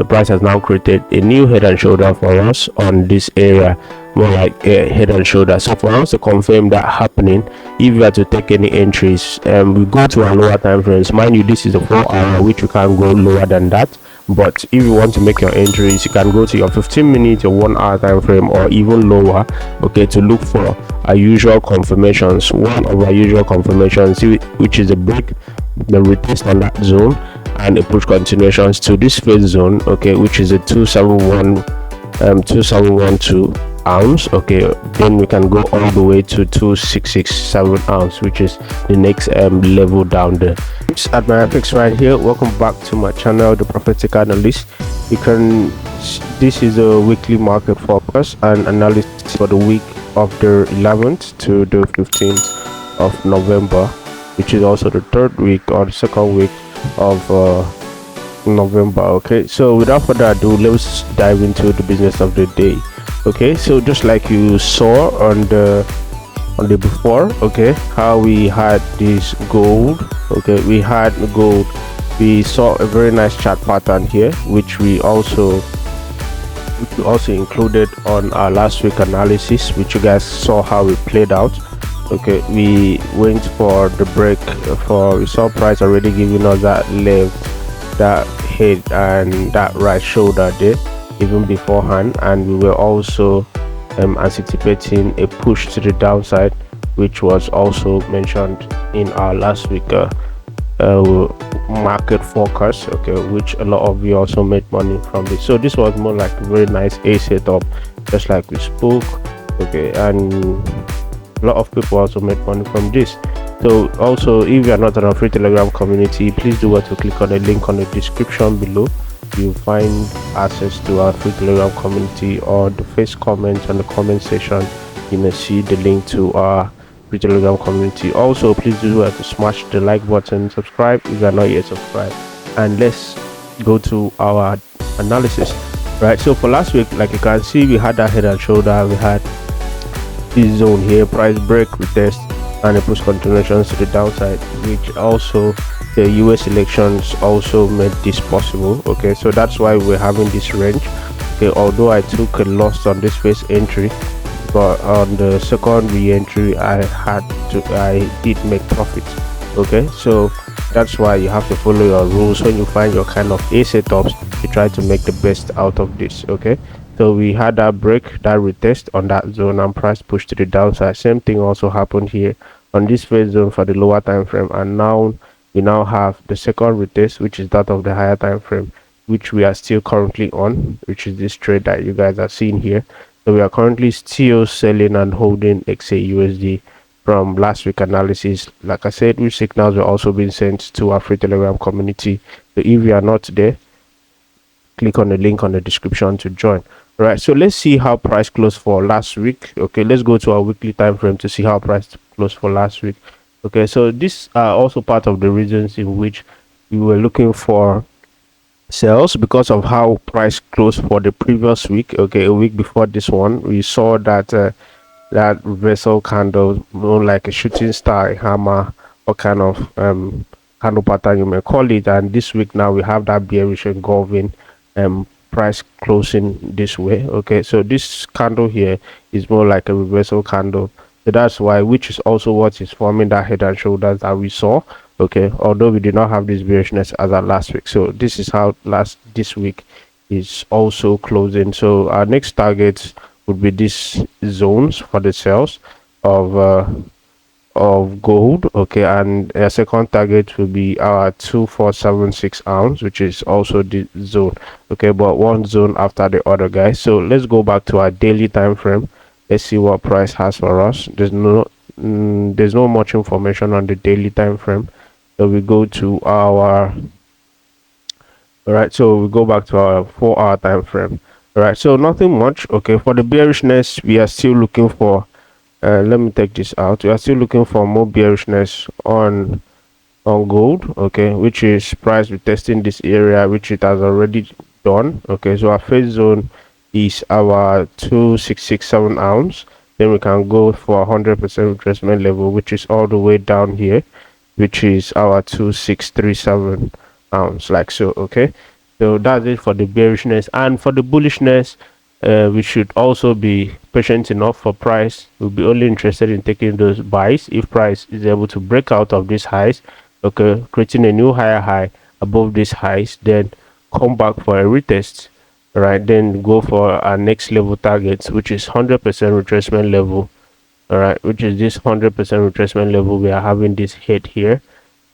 the price has now created a new head and shoulder for us on this area, more like a head and shoulder. So for us to confirm that happening, if you are to take any entries, we go to our lower time frames. Mind you, this is a 4 hour, which you can't go lower than that. But if you want to make your entries, you can go to your 15-minute, your 1 hour time frame, or even lower, okay, to look for our usual confirmations. One of our usual confirmations, which is a break, the retest on that zone, and a push continuations to this phase zone, okay, which is a 2712 ounce. Okay, then we can go all the way to 2667 ounce, which is the next level down there. At my FX right here, welcome back to my channel, the Prophetic Analyst. This is a weekly market focus and analysis for the week of the 11th to the 15th of November, which is also the third week or the second week of November. Okay, so without further ado, let's dive into the business of the day. Okay, so just like you saw on the before, okay, how we had this gold, okay, we saw a very nice chart pattern here, which we also included on our last week analysis, which you guys saw how it played out. Okay, we went for the break we saw price already giving us that left, that head and that right shoulder there even beforehand, and we were also anticipating a push to the downside, which was also mentioned in our last week market forecast, okay, which a lot of you also made money from it. So this was more like a very nice A setup, just like we spoke, okay, and a lot of people also made money from this. So also, if you are not on our free Telegram community, please do want to click on the link on the description below. You'll find access to our free Telegram community, or the first comment on the comment section you may see the link to our free Telegram community. Also, please do want to smash the like button, subscribe if you are not yet subscribed, and let's go to our analysis. Right, so for last week, like you can see, we had that head and shoulder, we had this zone here, price break, retest, and a push continuations to the downside, which also the US elections also made this possible. Okay, so that's why we're having this range. Okay, although I took a loss on this first entry, but on the second re-entry I did make profit. Okay, so that's why you have to follow your rules. When you find your kind of A setups, you try to make the best out of this. Okay, so we had that break, that retest on that zone, and price pushed to the downside. Same thing also happened here on this phase zone for the lower time frame, and now we now have the second retest, which is that of the higher time frame, which we are still currently on, which is this trade that you guys are seeing here. So we are currently still selling and holding XAUUSD from last week analysis. Like I said, which signals were also being sent to our free Telegram community. So if you are not there, click on the link on the description to join. Right, so let's see how price closed for last week. Okay, let's go to our weekly time frame to see how price closed for last week. Okay, so these are also part of the reasons in which we were looking for sales, because of how price closed for the previous week. Okay, a week before this one, we saw that that reversal candle, more like a shooting star, a hammer, or kind of candle pattern you may call it. And this week now we have that bearish engulfing price closing this way. Okay, so this candle here is more like a reversal candle, so that's why, which is also what is forming that head and shoulders that we saw. Okay, although we did not have this bearishness as our last week. So this is how this week is also closing. So our next targets would be these zones for the sales of gold. Okay, and a second target will be our 2476 ounce, which is also the zone. Okay, but one zone after the other, guys. So let's go back to our daily time frame. Let's see what price has for us. There's no much information on the daily time frame. So we go to our so we go back to our 4 hour time frame. Right, so nothing much. Okay, for the bearishness, we are still looking for let me take this out. We are still looking for more bearishness on gold, okay, which is price retesting this area, which it has already done. Okay, so our first zone is our 2667 ounce. Then we can go for 100% retracement level, which is all the way down here, which is our 2637 ounce, like so. Okay, So that's it for the bearishness. And for the bullishness, we should also be patient enough for price. We'll be only interested in taking those buys if price is able to break out of these highs, okay, creating a new higher high above these highs, then come back for a retest, right? Then go for our next level targets, which is 100% retracement level, all right, which is this 100% retracement level. We are having this hit here,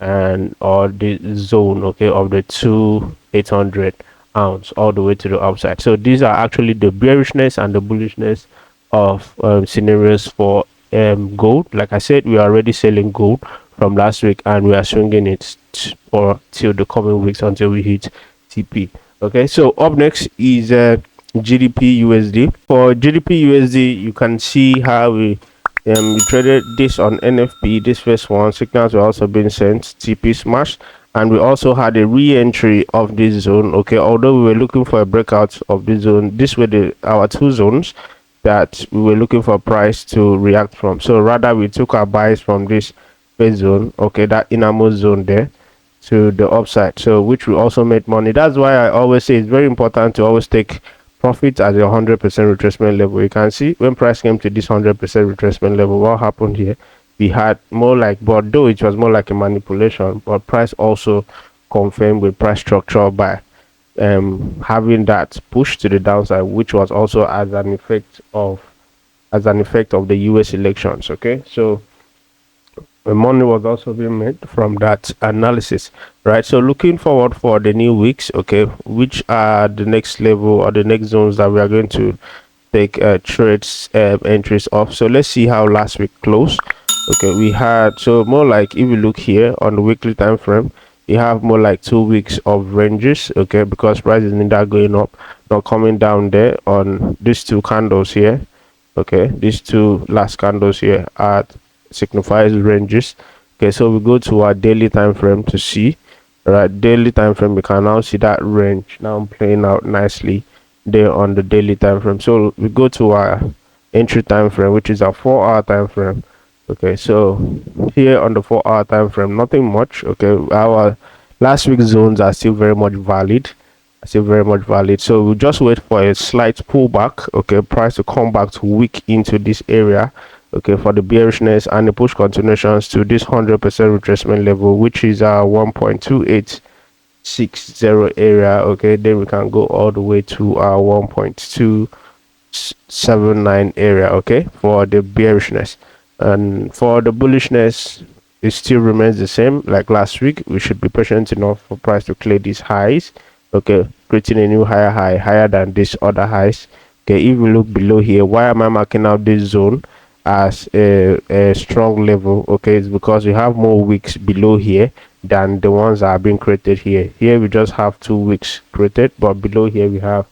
and or the zone, okay, of the 2800 ounce all the way to the upside. So these are actually the bearishness and the bullishness of scenarios for gold. Like I said, we are already selling gold from last week, and we are swinging it for till the coming weeks until we hit TP. Okay, so up next is GDP USD. For GDP USD, you can see how we traded this on NFP. This first one, signals were also being sent, TP smash, and we also had a re-entry of this zone. Okay, although we were looking for a breakout of this zone, these were our two zones that we were looking for price to react from. So rather, we took our buys from this first zone, okay, that innermost zone there, to the upside, so which we also made money. That's why I always say it's very important to always take profit at a 100% retracement level. You can see when price came to this 100% retracement level, what happened here, we had more like, but though it was more like a manipulation, but price also confirmed with price structure by having that push to the downside, which was also as an effect of the US elections. Okay, so money was also being made from that analysis, right? So looking forward for the new weeks, okay, which are the next level or the next zones that we are going to take trades entries off. So let's see how last week closed. Okay, we had, so more like, if you look here on the weekly time frame, you have more like 2 weeks of ranges, okay, because price is neither going up nor coming down there on these two candles here. Okay, these two last candles here at signifies ranges. Okay, so we go to our daily time frame to see, right? Daily time frame, we can now see that range now playing out nicely there on the daily time frame. So we go to our entry time frame, which is our 4-hour time frame. Okay, so here on the 4-hour time frame, nothing much. Okay, our last week's zones are still very much valid, so we'll just wait for a slight pullback, okay, price to come back to weak into this area, okay, for the bearishness, and the push continuations to this 100% retracement level, which is our 1.2860 area. Okay, then we can go all the way to our 1.279 area, okay, for the bearishness. And for the bullishness, it still remains the same like last week. We should be patient enough for price to clear these highs, okay, creating a new higher high, higher than these other highs. Okay, if we look below here, why am I marking out this zone as a strong level? Okay, it's because we have more weeks below here than the ones that are being created here. Here we just have 2 weeks created, but below here we have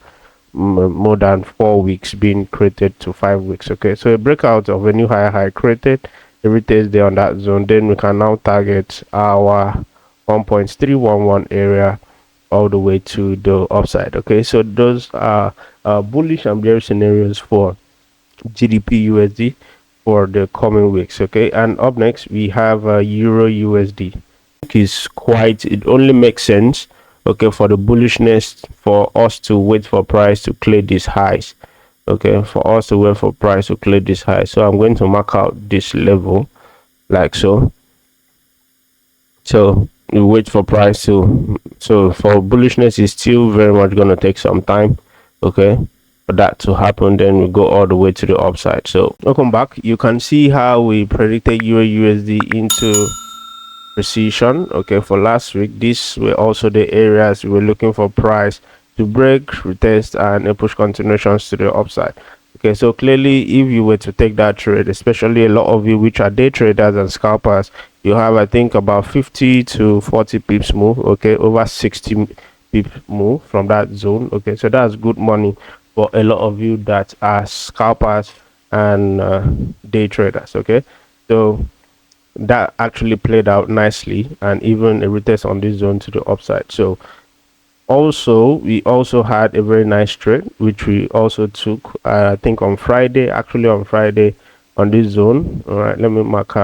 more than 4 weeks being created to 5 weeks. Okay, so a breakout of a new higher high created, the retest there on that zone, then we can now target our 1.311 area all the way to the upside. Okay, so those are bullish and bearish scenarios for GDP USD for the coming weeks. Okay, and up next we have Euro USD. It only makes sense, okay, for the bullishness for us to wait for price to clear these highs. Okay, for us to wait for price to clear this high. So I'm going to mark out this level like so. So we wait for price to, so for bullishness is still very much going to take some time, okay, for that to happen. Then we go all the way to the upside. So welcome back. You can see how we predicted Euro USD into precision. Okay, for last week, these were also the areas we were looking for price to break, retest, and push continuations to the upside. Okay, so clearly if you were to take that trade, especially a lot of you which are day traders and scalpers, you have, I think, about 50 to 40 pips move, okay, over 60 pips move from that zone. Okay, so that's good money for a lot of you that are scalpers and day traders. Okay, so that actually played out nicely, and even a retest on this zone to the upside. So also we also had a very nice trade which we also took, I think on Friday, on this zone. All right, let me mark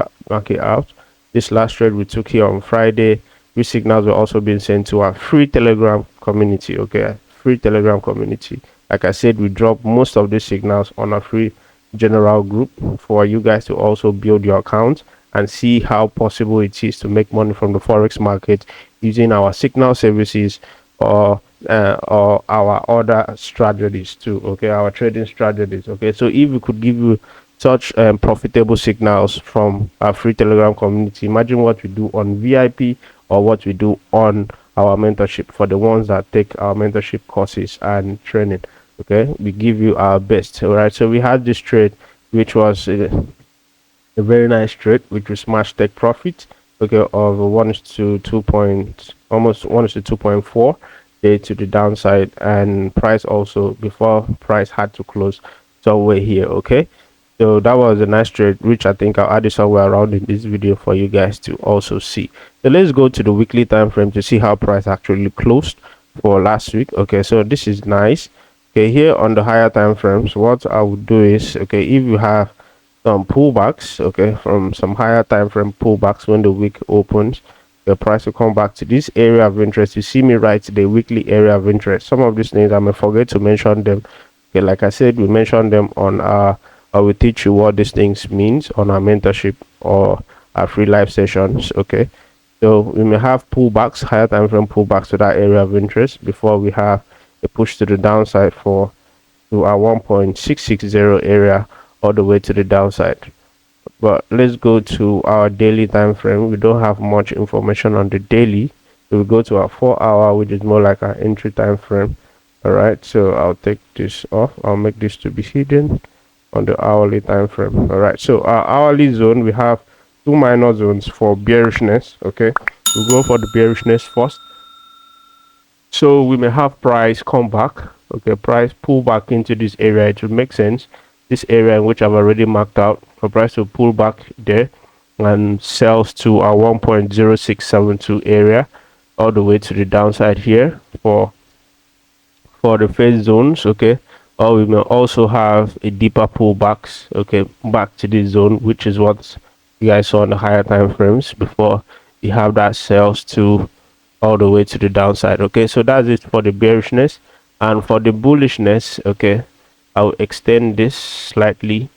it out. This last trade we took here on Friday, which signals were also being sent to our free Telegram community, okay, free Telegram community. Like I said, we drop most of these signals on a free general group for you guys to also build your account and see how possible it is to make money from the forex market using our signal services or our other strategies too, okay, our trading strategies. Okay, so if we could give you such profitable signals from our free Telegram community, imagine what we do on VIP or what we do on our mentorship for the ones that take our mentorship courses and training. Okay, we give you our best. All right, so we had this trade which was a very nice trade which we smashed take profit, okay, of 1 to 2 point, almost 1 to 2.4 day to the downside, and price also before price had to close somewhere here. Okay, so that was a nice trade which I think I'll add it somewhere around in this video for you guys to also see. So let's go to the weekly time frame to see how price actually closed for last week. Okay, so this is nice. Okay, here on the higher time frames, what I would do is, okay, if you have some pullbacks, okay, from some higher time frame pullbacks when the week opens, the price will come back to this area of interest. You see me write the weekly area of interest. Some of these things I may forget to mention them. Okay, like I said, we mentioned them on our, I will teach you what these things means on our mentorship or our free live sessions. Okay, so we may have pullbacks, higher time frame pullbacks to that area of interest before we have a push to the downside for to our 1.660 area all the way to the downside. But let's go to our daily time frame. We don't have much information on the daily, so we go to our 4-hour, which is more like our entry time frame. All right, so I'll take this off. I'll make this to be hidden on the hourly time frame. All right, so our hourly zone, we have two minor zones for bearishness. Okay, we'll go for the bearishness first. So we may have price come back, okay, price pull back into this area. It would make sense, this area in which I've already marked out, for price to pull back there and sells to our 1.0672 area all the way to the downside here for the phase zones. Okay, or we may also have a deeper pullbacks, okay, back to this zone, which is what you guys saw on the higher time frames before you have that sells to all the way to the downside. Okay, so that's it for the bearishness. And for the bullishness, okay, I'll extend this slightly.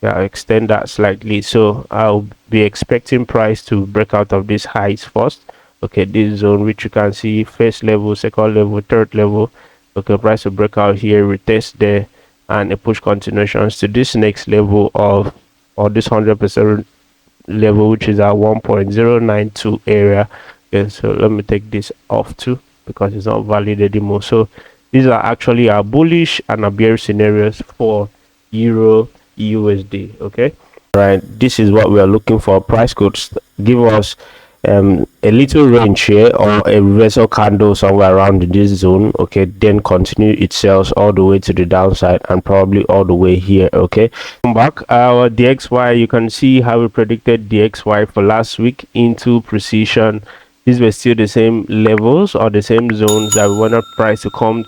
Yeah, I'll extend that slightly. So I'll be expecting price to break out of these highs first. Okay, this zone which you can see, first level, second level, third level. Okay, price will break out here, retest there, and a push continuations to this next level of, or this 100% level, which is our 1.092 area. Okay, so let me take this off too because it's not valid anymore. So these are actually our bullish and our bearish scenarios for Euro USD. Okay, right, this is what we are looking for. Price could give us a little range here or a reversal candle somewhere around this zone. Okay, then continue its sales all the way to the downside and probably all the way here. Okay, come back our DXY. You can see how we predicted DXY for last week into precision. These were still the same levels or the same zones that we wanted price to come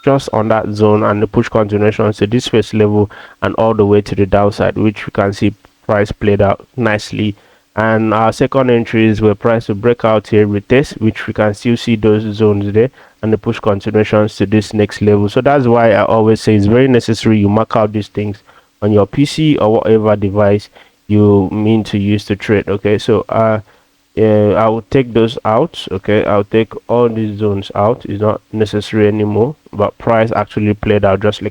just on that zone and the push continuations to this first level and all the way to the downside, which you can see price played out nicely. And our second entry is where price will break out here, retest, which we can still see those zones there, and the push continuations to this next level. So that's why I always say it's very necessary you mark out these things on your PC or whatever device you mean to use to trade. Okay, so I will take those out. Okay, I'll take all these zones out. It's not necessary anymore, but price actually played out just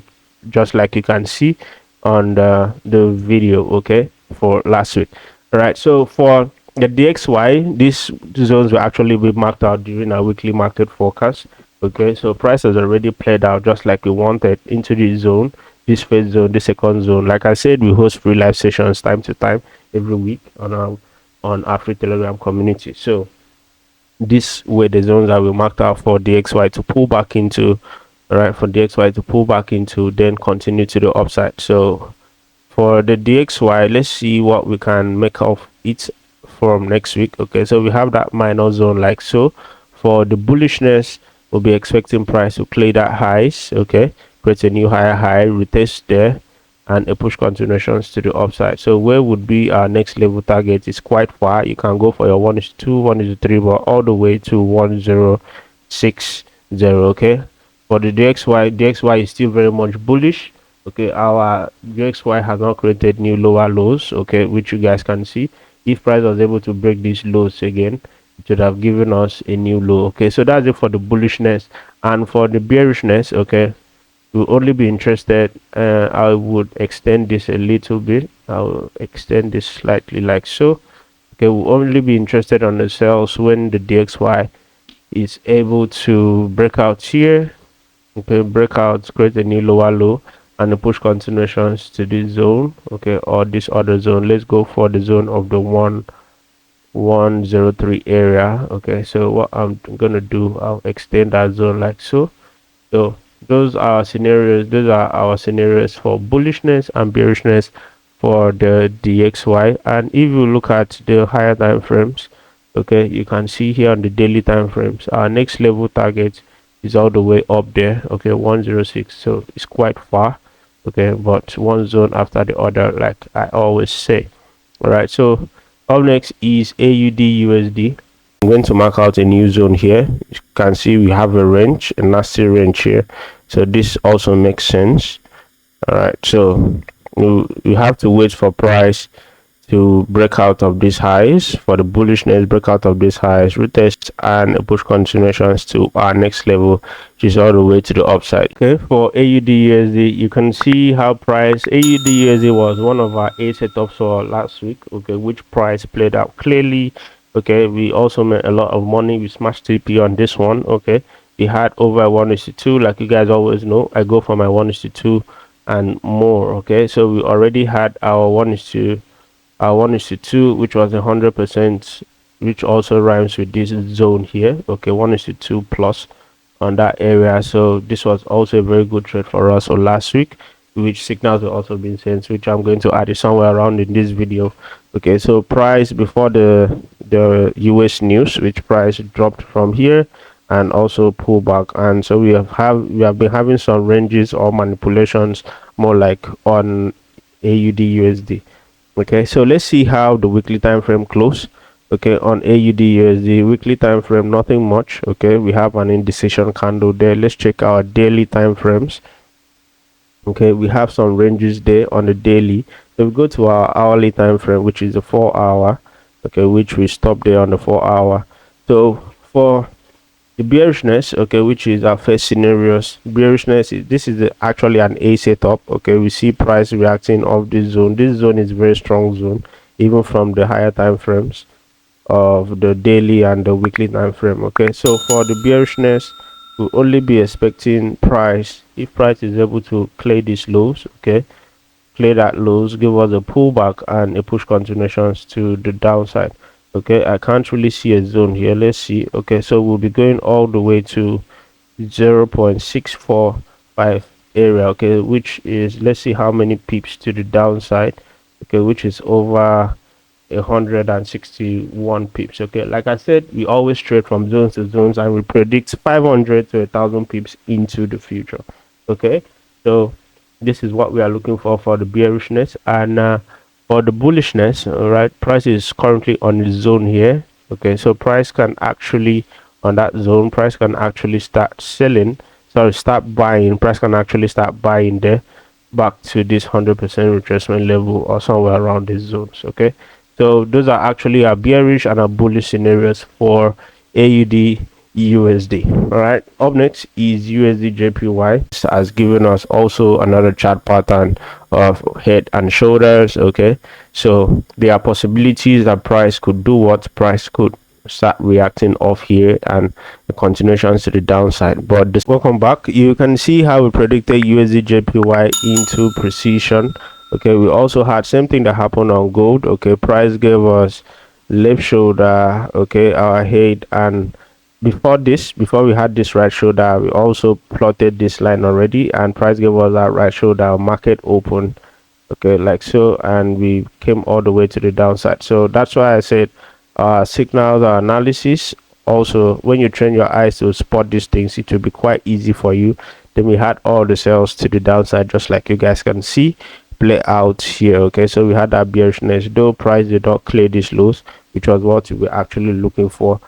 like you can see on the video, okay, for last week. All right, so for the DXY, these zones will actually be marked out during our weekly market forecast. Okay, so price has already played out just like we wanted into this zone, this first zone, this second zone. Like I said, we host free live sessions time to time every week on our free Telegram community. So these were the zones that we marked out for DXY to pull back into. All right, for DXY to pull back into, then continue to the upside. So for the DXY, let's see what we can make of it from next week. Okay, so we have that minor zone like so. For the bullishness, we'll be expecting price to play that highs. Okay, create a new higher high, retest there, and a push continuations to the upside. So where would be our next level target? Is quite far. You can go for your 1:2, 1:3, but all the way to 106 0. Okay, for the DXY is still very much bullish. Okay, our DXY has not created new lower lows, okay, which you guys can see. If price was able to break these lows again, it would have given us a new low. Okay, so that's it for the bullishness. And for the bearishness, okay, will only be interested, I would extend this a little bit. I'll extend this slightly like so. Okay, we'll only be interested on the sales when the DXY is able to break out here. Okay, break out, create a new lower low, and push continuations to this zone, okay, or this other zone. Let's go for the zone of the 1103 area. Okay, so what I'm gonna do, I'll extend that zone like so. So those are scenarios, those are our scenarios for bullishness and bearishness for the DXY. And if you look at the higher time frames, okay, you can see here on the daily time frames, our next level target is all the way up there, okay, 106. So it's quite far, okay, but one zone after the other, like I always say. All right, so up next is AUD/USD. I'm going to mark out a new zone here. You can see we have a range, a nasty range here, so this also makes sense. All right, so you have to wait for price to break out of these highs, for the bullishness, break out of these highs, retest and push continuations to our next level, which is all the way to the upside. Okay, for AUD/USD, you can see how price AUD/USD was one of our A setups for last week, okay, which price played out clearly. Okay, we also made a lot of money. We smashed TP on this one. Okay, we had over 1:2, like you guys always know. I go for my 1:2 and more. Okay, so we already had our 1:2, which was 100%, which also rhymes with this zone here. Okay, 1:2 plus on that area. So this was also a very good trade for us on last week, which signals will also been sent, which I'm going to add it somewhere around in this video. Okay, so price before the US news, which price dropped from here and also pull back, and so we have been having some ranges or manipulations more like on AUD/USD. Okay, so let's see how the weekly time frame close. Okay, on AUD/USD weekly time frame, nothing much. Okay, we have an indecision candle there. Let's check our daily time frames. Okay, we have some ranges there on the daily. So we go to our hourly time frame, which is the 4-hour, okay, which we stop there on the 4-hour. So for the bearishness, okay, which is our first scenarios, bearishness this is actually an A setup. Okay, we see price reacting off this zone. This zone is very strong zone, even from the higher time frames of the daily and the weekly time frame. Okay, so for the bearishness, we'll only be expecting price, if price is able to clear these lows, okay, clear that lows, give us a pullback and a push continuations to the downside. Okay, I can't really see a zone here. Let's see. Okay, so we'll be going all the way to 0.645 area, okay, which is, let's see how many pips to the downside, okay, which is over 161 pips. Okay, like I said, we always trade from zones to zones and we predict 500 to 1,000 pips into the future. Okay, so this is what we are looking for the bearishness. And for the bullishness, all right, price is currently on the zone here. Okay, so price can actually, on that zone, price can actually start selling, sorry, start buying. Price can actually start buying there back to this 100% retracement level or somewhere around these zones. Okay, so those are actually our bearish and our bullish scenarios for AUD/USD. All right, up next is USDJPY. This has given us also another chart pattern of head and shoulders. Okay, so there are possibilities that price could do what, price could start reacting off here and the continuations to the downside. But this, welcome back. You can see how we predicted USDJPY into precision. Okay, we also had same thing that happened on gold. Okay, price gave us left shoulder, okay, our head, and before we had this right shoulder, we also plotted this line already, and price gave us that right shoulder, market open, okay, like so, and we came all the way to the downside. So that's why I said signals analysis, also when you train your eyes to spot these things, it will be quite easy for you. Then we had all the sales to the downside, just like you guys can see play out here. Okay, so we had that bearishness, though price did not clear these lows, which was what we were actually looking for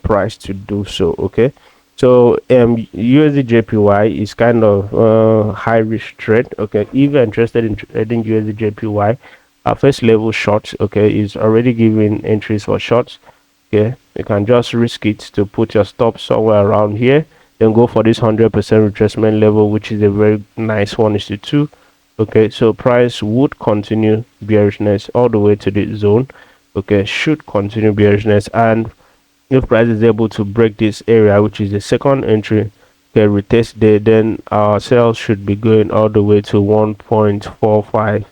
price to do so. Okay, So USDJPY is kind of high risk trade. Okay, if you're interested in trading USDJPY, our first level short, okay, is already giving entries for shorts. Okay, you can just risk it to put your stop somewhere around here, then go for this 100% retracement level, which is a very nice 1:2. Okay, so price would continue bearishness all the way to this zone. Okay, should continue bearishness, and if price is able to break this area, which is the second entry, okay, retest there, then our sales should be going all the way to 1.45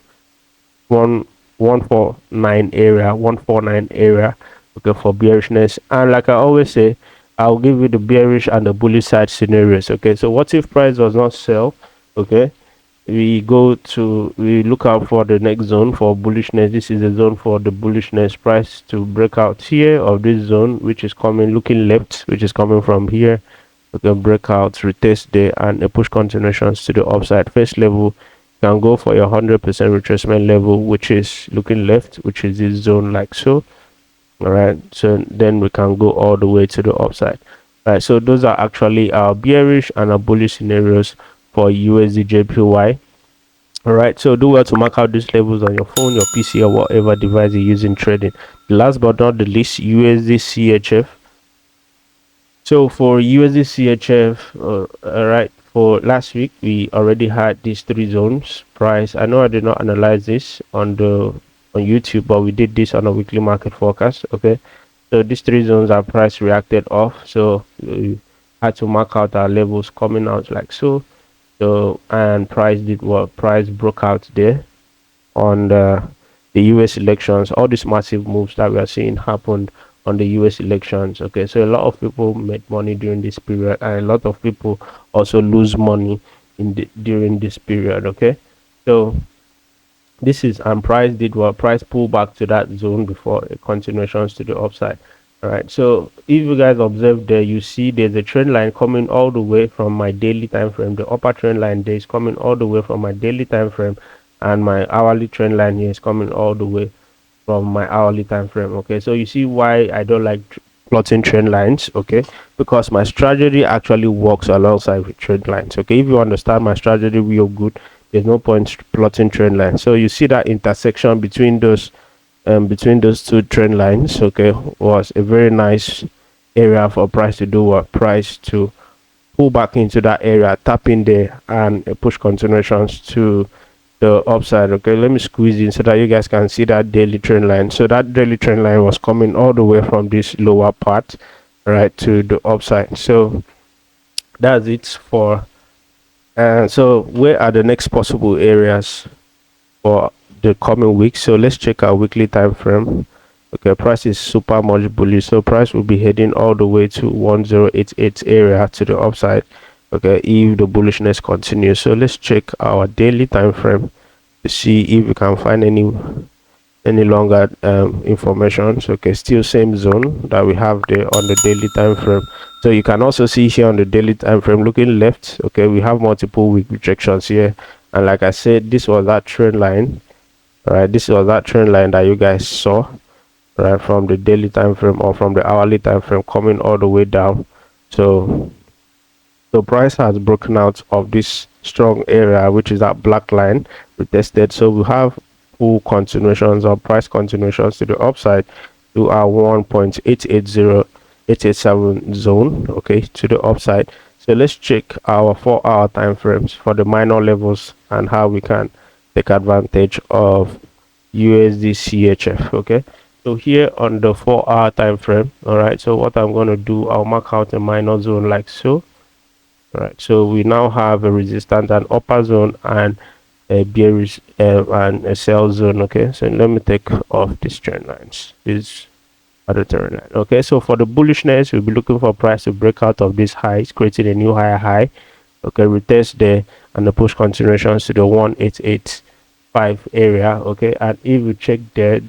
149 area, 149 area, okay, for bearishness. And like I always say, I'll give you the bearish and the bullish side scenarios. Okay, so what if price does not sell? Okay, we look out for the next zone for bullishness. This is the zone for the bullishness, price to break out here of this zone, which is coming looking left, which is coming from here. We can break out, retest there, and push continuations to the upside. First level, you can go for your 100% retracement level, which is looking left, which is this zone like so. All right, so then we can go all the way to the upside. All right, so those are actually our bearish and our bullish scenarios for USDJPY. All right, so do well to mark out these levels on your phone, your PC, or whatever device you're using trading. Last but not the least, USDCHF. So for USDCHF, all right, for last week we already had these three zones price. I know I did not analyze this on YouTube, but we did this on a weekly market forecast. Okay, so these three zones are price reacted off, so we had to mark out our levels coming out like so. So and price did what? Price broke out there on the US elections. All these massive moves that we are seeing happened on the US elections. Okay, so a lot of people made money during this period, and a lot of people also lose money during this period. Okay, so this is, and price did what? Price pull back to that zone before continuations to the upside. All right, so if you guys observe there, you see there's a trend line coming all the way from my daily time frame. The upper trend line there is coming all the way from my daily time frame, and my hourly trend line here is coming all the way from my hourly time frame. Okay, so you see why I don't like plotting trend lines. Okay, because my strategy actually works alongside with trend lines. Okay, if you understand my strategy real good, there's no point plotting trend lines. So you see that intersection between those two trend lines, okay, was a very nice area for price to do what? Price to pull back into that area, tap in there, and push continuations to the upside. Okay, let me squeeze in so that you guys can see that daily trend line. So that daily trend line was coming all the way from this lower part right to the upside. So that's it for so where are the next possible areas for the coming week? So let's check our weekly time frame. Okay, price is super much bullish, so price will be heading all the way to 1088 area to the upside. Okay, if the bullishness continues. So let's check our daily time frame to see if we can find any longer information. So, okay, still same zone that we have there on the daily time frame. So you can also see here on the daily time frame looking left. Okay, we have multiple week rejections here, and like I said, this was that trend line. All right, this was that trend line that you guys saw right from the daily time frame or from the hourly time frame coming all the way down. So the price has broken out of this strong area, which is that black line retested. So we have full continuations or price continuations to the upside to our 1.880887 zone, okay, to the upside. So let's check our 4-hour time frames for the minor levels and how we can take advantage of USDCHF. Okay, so here on the 4-hour time frame, all right, so what I'm going to do, I'll mark out a minor zone like so. All right, so we now have a resistance and upper zone and a bearish and a sell zone. Okay, so let me take off these trend lines, this other trend line. Okay, so for the bullishness, we'll be looking for price to break out of this highs, creating a new higher high. Okay, retest there and the push continuations to the 1885 area. Okay, and if you check there,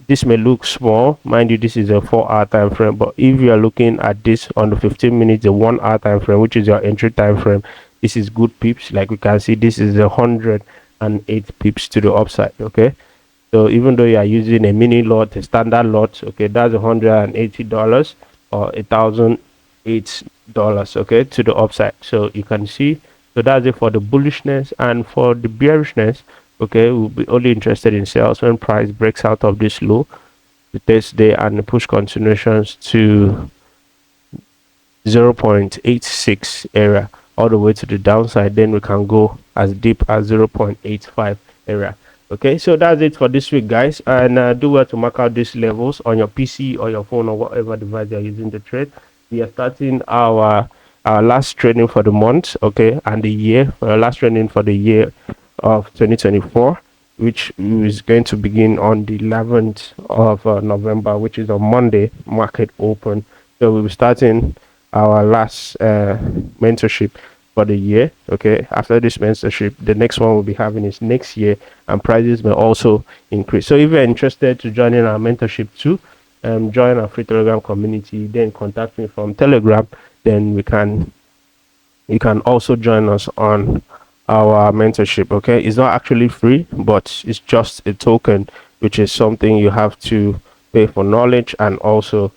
this may look small, mind you, this is a 4-hour time frame, but if you are looking at this on the 15 minutes, the 1-hour time frame, which is your entry time frame, this is good pips. Like we can see, this is 108 pips to the upside. Okay, so even though you are using a mini lot, a standard lot, okay, that's $180 or 1,008 dollars, okay, to the upside. So you can see, so that's it for the bullishness. And for the bearishness, okay, we'll be only interested in sales when price breaks out of this low the Thursday and push continuations to 0.86 area all the way to the downside. Then we can go as deep as 0.85 area. Okay, so that's it for this week, guys. And do well to mark out these levels on your PC or your phone or whatever device you're using to trade. We are starting our last trading for the month, okay, and the year. Last trading for the year of 2024, which is going to begin on the 11th of November, which is on Monday, market open. So we'll be starting our last mentorship for the year. Okay, after this mentorship, the next one we'll be having is next year, and prices may also increase. So if you're interested to join in our mentorship too, join our free Telegram community, then contact me from Telegram. Then you can also join us on our mentorship. Okay, it's not actually free, but it's just a token, which is something you have to pay for knowledge and also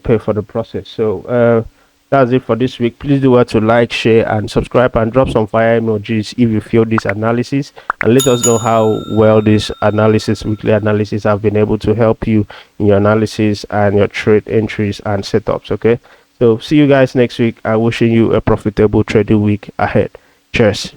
pay for the process. So that's it for this week. Please do well to like, share, and subscribe, and drop some fire emojis if you feel this analysis, and let us know how well this weekly analysis have been able to help you in your analysis and your trade entries and setups. Okay, so see you guys next week. I'm wishing you a profitable trading week ahead. Cheers.